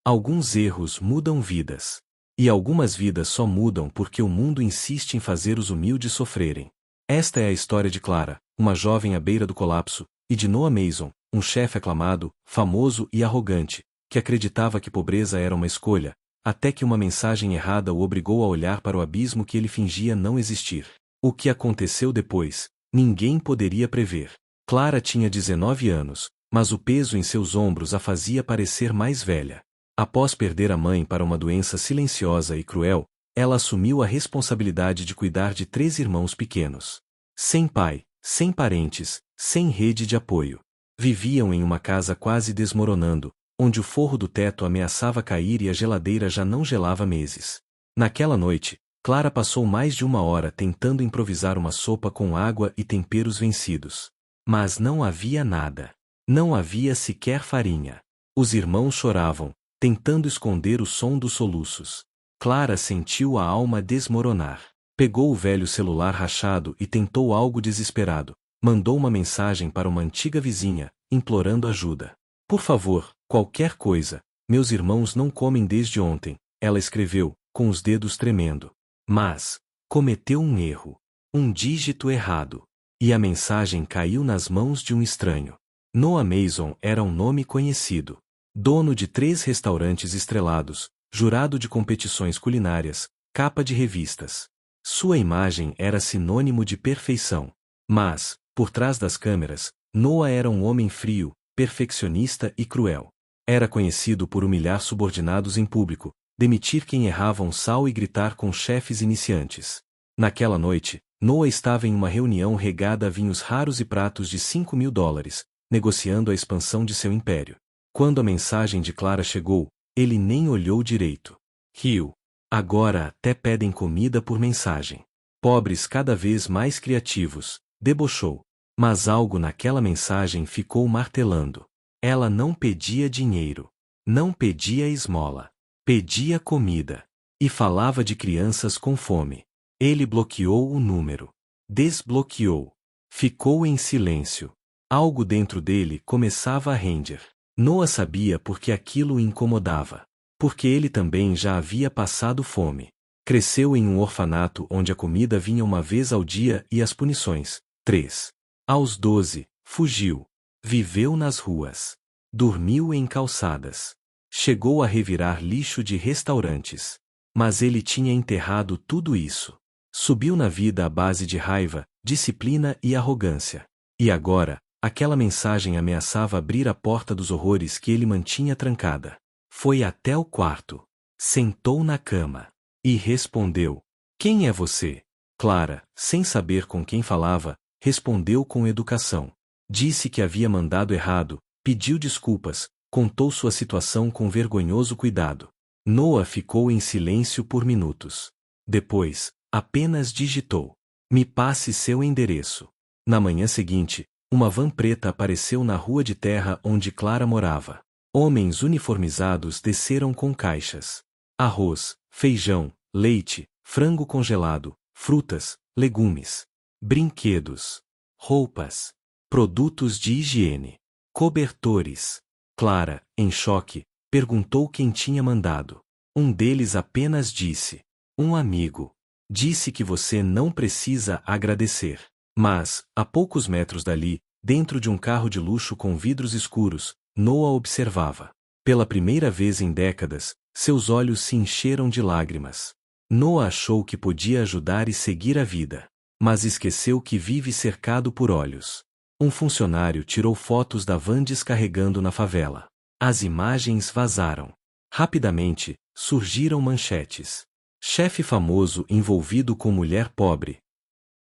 Alguns erros mudam vidas. E algumas vidas só mudam porque o mundo insiste em fazer os humildes sofrerem. Esta é a história de Clara, uma jovem à beira do colapso, e de Noah Mason, um chefe aclamado, famoso e arrogante, que acreditava que pobreza era uma escolha, até que uma mensagem errada o obrigou a olhar para o abismo que ele fingia não existir. O que aconteceu depois, ninguém poderia prever. Clara tinha 19 anos, mas o peso em seus ombros a fazia parecer mais velha. Após perder a mãe para uma doença silenciosa e cruel, ela assumiu a responsabilidade de cuidar de 3 irmãos pequenos. Sem pai, sem parentes, sem rede de apoio. Viviam em uma casa quase desmoronando, onde o forro do teto ameaçava cair e a geladeira já não gelava meses. Naquela noite, Clara passou mais de 1 hora tentando improvisar uma sopa com água e temperos vencidos. Mas não havia nada. Não havia sequer farinha. Os irmãos choravam, tentando esconder o som dos soluços. Clara sentiu a alma desmoronar. Pegou o velho celular rachado e tentou algo desesperado. Mandou uma mensagem para uma antiga vizinha, implorando ajuda. Por favor, qualquer coisa. Meus irmãos não comem desde ontem, ela escreveu, com os dedos tremendo. Mas cometeu um erro. Um dígito errado. E a mensagem caiu nas mãos de um estranho. Noah Mason era um nome conhecido. Dono de 3 restaurantes estrelados, jurado de competições culinárias, capa de revistas. Sua imagem era sinônimo de perfeição. Mas, por trás das câmeras, Noah era um homem frio, perfeccionista e cruel. Era conhecido por humilhar subordinados em público, demitir quem errava um sal e gritar com chefes iniciantes. Naquela noite, Noah estava em uma reunião regada a vinhos raros e pratos de $5.000, negociando a expansão de seu império. Quando a mensagem de Clara chegou, ele nem olhou direito. Riu. Agora até pedem comida por mensagem. Pobres cada vez mais criativos, debochou. Mas algo naquela mensagem ficou martelando. Ela não pedia dinheiro. Não pedia esmola. Pedia comida. E falava de crianças com fome. Ele bloqueou o número. Desbloqueou. Ficou em silêncio. Algo dentro dele começava a render. Noah sabia porque aquilo o incomodava. Porque ele também já havia passado fome. Cresceu em um orfanato onde a comida vinha uma vez ao dia e as punições, 3. Aos 12, fugiu. Viveu nas ruas. Dormiu em calçadas. Chegou a revirar lixo de restaurantes. Mas ele tinha enterrado tudo isso. Subiu na vida à base de raiva, disciplina e arrogância. E agora, aquela mensagem ameaçava abrir a porta dos horrores que ele mantinha trancada. Foi até o quarto. Sentou na cama. E respondeu. Quem é você? Clara, sem saber com quem falava, respondeu com educação. Disse que havia mandado errado, pediu desculpas, contou sua situação com vergonhoso cuidado. Noah ficou em silêncio por minutos. Depois, apenas digitou. Me passe seu endereço. Na manhã seguinte, uma van preta apareceu na rua de terra onde Clara morava. Homens uniformizados desceram com caixas. Arroz, feijão, leite, frango congelado, frutas, legumes, brinquedos, roupas, produtos de higiene, cobertores. Clara, em choque, perguntou quem tinha mandado. Um deles apenas disse: um amigo. Disse que você não precisa agradecer. Mas, a poucos metros dali, dentro de um carro de luxo com vidros escuros, Noah observava. Pela primeira vez em décadas, seus olhos se encheram de lágrimas. Noah achou que podia ajudar e seguir a vida. Mas esqueceu que vive cercado por olhos. Um funcionário tirou fotos da van descarregando na favela. As imagens vazaram. Rapidamente, surgiram manchetes. Chefe famoso envolvido com mulher pobre.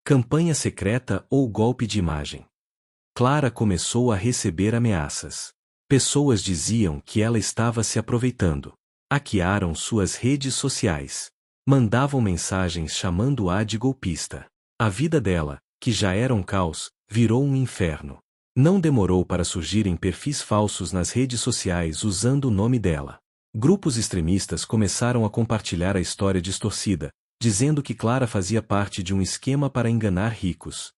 Campanha secreta ou golpe de imagem. Clara começou a receber ameaças. Pessoas diziam que ela estava se aproveitando. Hackearam suas redes sociais. Mandavam mensagens chamando-a de golpista. A vida dela, que já era um caos, virou um inferno. Não demorou para surgirem perfis falsos nas redes sociais usando o nome dela. Grupos extremistas começaram a compartilhar a história distorcida, dizendo que Clara fazia parte de um esquema para enganar ricos.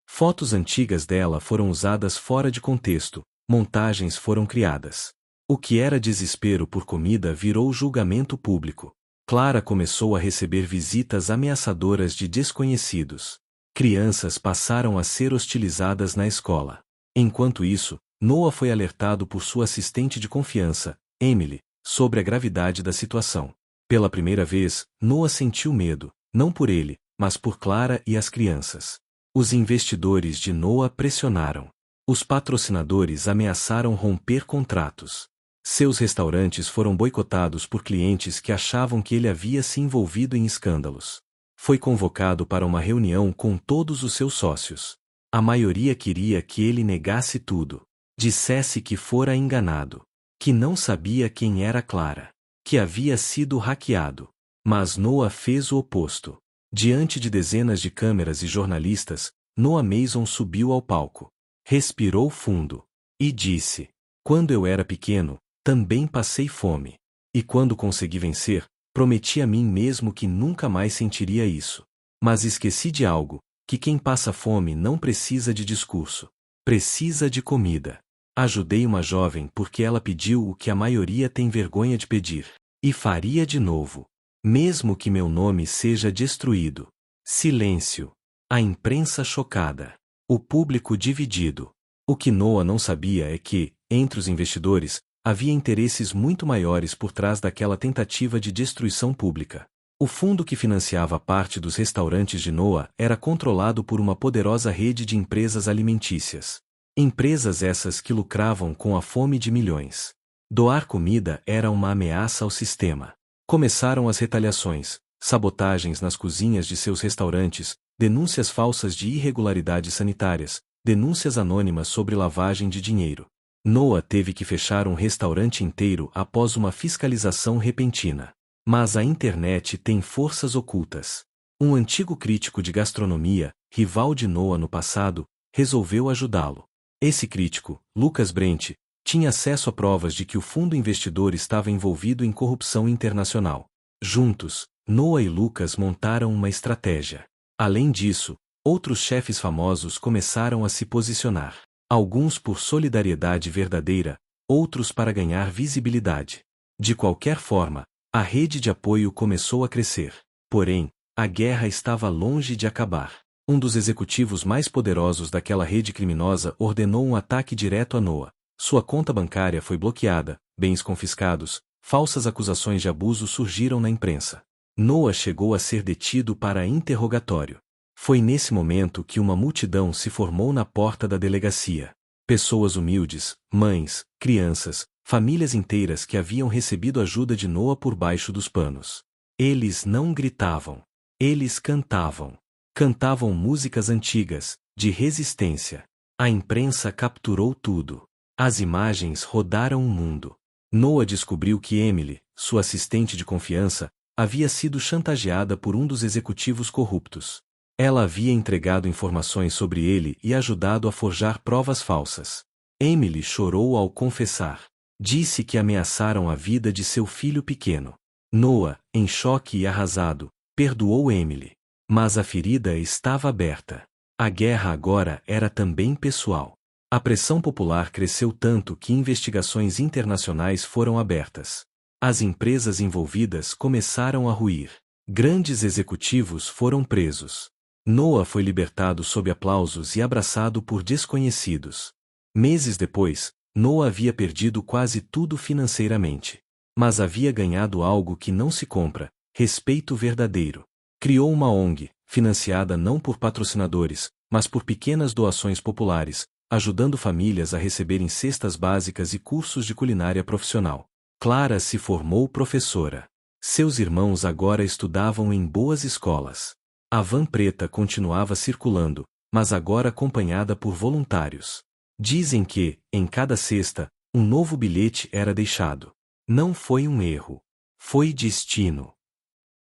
Fotos antigas dela foram usadas fora de contexto, montagens foram criadas. O que era desespero por comida virou julgamento público. Clara começou a receber visitas ameaçadoras de desconhecidos. Crianças passaram a ser hostilizadas na escola. Enquanto isso, Noah foi alertado por sua assistente de confiança, Emily, sobre a gravidade da situação. Pela primeira vez, Noah sentiu medo, não por ele, mas por Clara e as crianças. Os investidores de Noah pressionaram. Os patrocinadores ameaçaram romper contratos. Seus restaurantes foram boicotados por clientes que achavam que ele havia se envolvido em escândalos. Foi convocado para uma reunião com todos os seus sócios. A maioria queria que ele negasse tudo. Dissesse que fora enganado. Que não sabia quem era Clara. Que havia sido hackeado. Mas Noah fez o oposto. Diante de dezenas de câmeras e jornalistas, Noah Mason subiu ao palco. Respirou fundo. E disse: "Quando eu era pequeno, também passei fome. E quando consegui vencer, prometi a mim mesmo que nunca mais sentiria isso. Mas esqueci de algo, que quem passa fome não precisa de discurso. Precisa de comida. Ajudei uma jovem porque ela pediu o que a maioria tem vergonha de pedir. E faria de novo. Mesmo que meu nome seja destruído." Silêncio. A imprensa chocada. O público dividido. O que Noah não sabia é que, entre os investidores, havia interesses muito maiores por trás daquela tentativa de destruição pública. O fundo que financiava parte dos restaurantes de Noah era controlado por uma poderosa rede de empresas alimentícias. Empresas essas que lucravam com a fome de milhões. Doar comida era uma ameaça ao sistema. Começaram as retaliações, sabotagens nas cozinhas de seus restaurantes, denúncias falsas de irregularidades sanitárias, denúncias anônimas sobre lavagem de dinheiro. Noah teve que fechar um restaurante inteiro após uma fiscalização repentina. Mas a internet tem forças ocultas. Um antigo crítico de gastronomia, rival de Noah no passado, resolveu ajudá-lo. Esse crítico, Lucas Brent, tinha acesso a provas de que o fundo investidor estava envolvido em corrupção internacional. Juntos, Noah e Lucas montaram uma estratégia. Além disso, outros chefes famosos começaram a se posicionar. Alguns por solidariedade verdadeira, outros para ganhar visibilidade. De qualquer forma, a rede de apoio começou a crescer. Porém, a guerra estava longe de acabar. Um dos executivos mais poderosos daquela rede criminosa ordenou um ataque direto a Noah. Sua conta bancária foi bloqueada, bens confiscados, falsas acusações de abuso surgiram na imprensa. Noah chegou a ser detido para interrogatório. Foi nesse momento que uma multidão se formou na porta da delegacia. Pessoas humildes, mães, crianças, famílias inteiras que haviam recebido ajuda de Noah por baixo dos panos. Eles não gritavam. Eles cantavam. Cantavam músicas antigas, de resistência. A imprensa capturou tudo. As imagens rodaram o mundo. Noah descobriu que Emily, sua assistente de confiança, havia sido chantageada por um dos executivos corruptos. Ela havia entregado informações sobre ele e ajudado a forjar provas falsas. Emily chorou ao confessar. Disse que ameaçaram a vida de seu filho pequeno. Noah, em choque e arrasado, perdoou Emily. Mas a ferida estava aberta. A guerra agora era também pessoal. A pressão popular cresceu tanto que investigações internacionais foram abertas. As empresas envolvidas começaram a ruir. Grandes executivos foram presos. Noah foi libertado sob aplausos e abraçado por desconhecidos. Meses depois, Noah havia perdido quase tudo financeiramente. Mas havia ganhado algo que não se compra: respeito verdadeiro. Criou uma ONG, financiada não por patrocinadores, mas por pequenas doações populares, ajudando famílias a receberem cestas básicas e cursos de culinária profissional. Clara se formou professora. Seus irmãos agora estudavam em boas escolas. A van preta continuava circulando, mas agora acompanhada por voluntários. Dizem que, em cada cesta, um novo bilhete era deixado. Não foi um erro. Foi destino.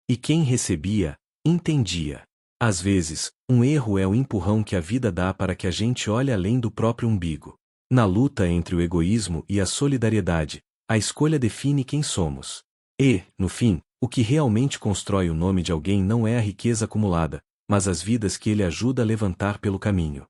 E quem recebia, entendia. Às vezes, um erro é o empurrão que a vida dá para que a gente olhe além do próprio umbigo. Na luta entre o egoísmo e a solidariedade, a escolha define quem somos. E, no fim, o que realmente constrói o nome de alguém não é a riqueza acumulada, mas as vidas que ele ajuda a levantar pelo caminho.